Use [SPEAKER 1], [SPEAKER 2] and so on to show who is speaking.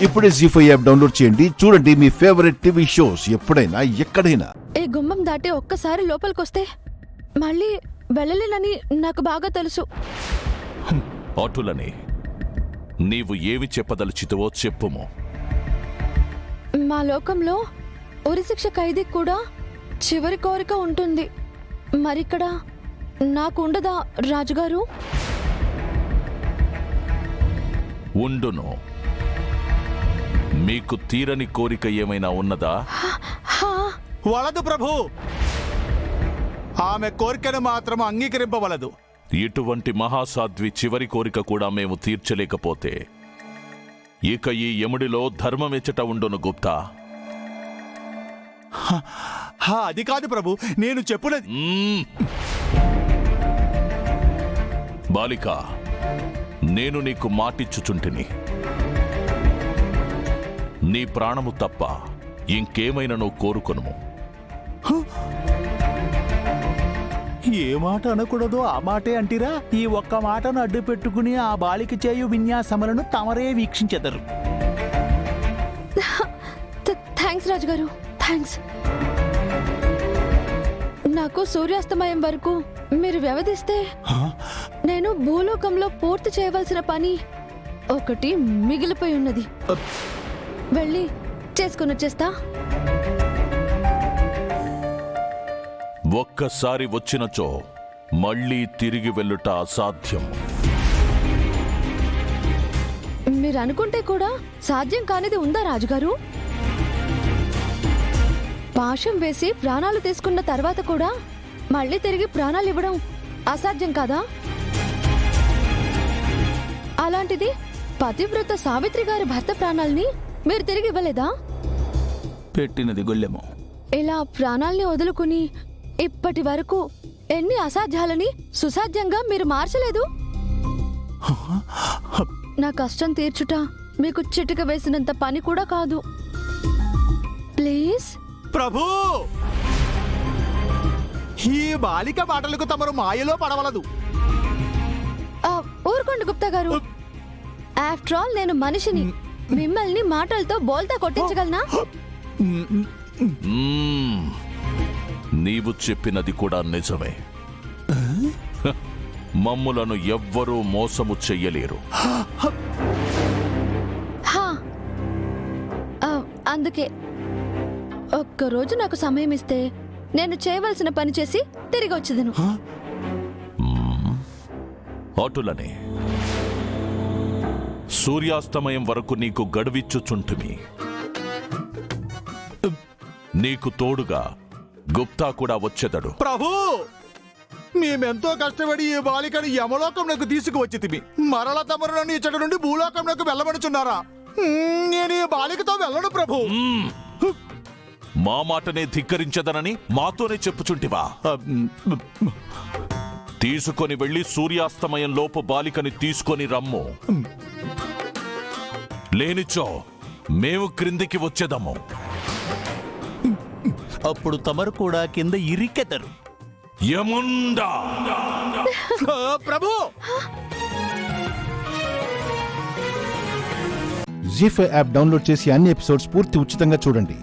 [SPEAKER 1] ఇప్పుడే జీ5 app download చేయండి. చూడండి మీ ఫేవరెట్ టీవీ షోస్ ఎప్పుడైనా ఎక్కడైనా.
[SPEAKER 2] ఈ గుమ్మం దాటి ఒక్కసారి లోపలికొస్తే మళ్ళీ వెళ్ళలేనని నాకు బాగా తెలుసు.
[SPEAKER 3] అటులని నీవు ఏవి చెప్పదలుచితవో చెప్పుము.
[SPEAKER 2] మా లోకంలో ఉరిశిక్ష ఖైదీ కూడా చివరి కోరిక ఉంటుంది. మరిక్కడ నాకు ఉండదా రాజుగారు?
[SPEAKER 3] ఉండును. మీకు తీరని కోరిక ఏమైనా ఉన్నదా?
[SPEAKER 4] వలదు ప్రభు, ఆమె కోరికను మాత్రం అంగీకరింపవలదు.
[SPEAKER 3] ఇటువంటి మహాసాధ్వి చివరి కోరిక కూడా మేము తీర్చలేకపోతే ఇక ఈ యముడిలో ధర్మమెచ్చట ఉండును గుప్తా.
[SPEAKER 4] అది కాదు ప్రభు, నేను చెప్పున్నది.
[SPEAKER 3] బాలిక, నేను నీకు మాటిచ్చుచుంటిని. నీ ప్రాణము తప్ప ఇంకేమైనా నువ్వు కోరుకొనుము.
[SPEAKER 5] ఏ మాట అనకూడదో ఆ మాటే అంటిరా? ఈ ఒక్క మాటను అడ్డు పెట్టుకుని ఆ బాలిక చేయు విన్యాసములను తమరే వీక్షించెదరు.
[SPEAKER 2] థ్యాంక్స్ రాజుగారు, థ్యాంక్స్. నాకు సూర్యాస్తమయం వరకు మీరు వ్యవధిస్తే నేను భూలోకంలో పూర్తి చేయవలసిన పని ఒకటి మిగిలిపోయి ఉన్నది. వెళ్ళి చేసుకుని వచ్చేస్తా.
[SPEAKER 3] ఒక్కసారి వచ్చినచో మళ్ళీ తిరిగి వెళ్ళుట అసాధ్యం.
[SPEAKER 2] మీరు అనుకుంటే కూడా సాధ్యం కానిది ఉందా రాజుగారు? పాశం వేసి ప్రాణాలు తీసుకున్న తర్వాత కూడా మళ్ళీ తిరిగి ప్రాణాలు ఇవ్వడం అసాధ్యం కాదా? అలాంటిది పతివ్రత సావిత్రి గారి భర్త ప్రాణాల్ని మీరు తిరిగి ఇవ్వలేదా?
[SPEAKER 5] పెట్టినది గొల్లెము.
[SPEAKER 2] ఇలా ప్రాణాల్ని వదులుకుని ఇప్పటి వరకు ఎన్ని అసాధ్యాలని సుసాధ్యంగా మీరు మార్చలేదు. నా కష్టం తీర్చుట మీకు చిటిక వేసినంత పని కూడా కాదు. ప్లీజ్
[SPEAKER 4] ప్రభు, ఈ బాలిక మాటలకు తమరు మాయలో పడవలదు.
[SPEAKER 2] ఊరుకోండి గుప్తా గారు. ఆఫ్టర్ ఆల్ నేను మనిషిని. మిమ్మల్ని మాటలతో బోల్తా కొట్టించగలనా?
[SPEAKER 3] నీవు చెప్పినది కూడా నిజమే. మమ్ములను ఎవ్వరూ మోసము చెయ్యలేరు.
[SPEAKER 2] అందుకే ఒక్కరోజు నాకు సమయం ఇస్తే నేను చేయవలసిన పని చేసి తిరిగి వచ్చేదను.
[SPEAKER 3] అటులనే సూర్యాస్తమయం వరకు నీకు గడువిచ్చుచుంటుమి. నీకు తోడుగా గుప్తా కూడా వచ్చేదడు.
[SPEAKER 4] ప్రభు, మేమెంతో కష్టపడి ఈ బాలికను యమలోకంలోకి తీసుకువచ్చితిమి. మరల తమరు నన్ను ఇచ్చటి నుండి భూలోకంలోకి వెళ్ళమనుచున్నారా? నేను ఈ బాలికతో వెళ్ళను ప్రభు.
[SPEAKER 3] మా మాటనే ధిక్కరించదనని మాతోనే చెప్పుచుంటివా? తీసుకొని వెళ్లి సూర్యాస్తమయం లోపు బాలికని తీసుకొని రమ్ము. లేనిచో మేము క్రిందికి వచ్చేదము.
[SPEAKER 5] అప్పుడు తమరు కూడా కింద ఇరికెదరు.
[SPEAKER 3] యముండా
[SPEAKER 4] ప్రభు,
[SPEAKER 1] జీ5 యాప్ డౌన్లోడ్ చేసి అన్ని ఎపిసోడ్స్ పూర్తి ఉచితంగా చూడండి.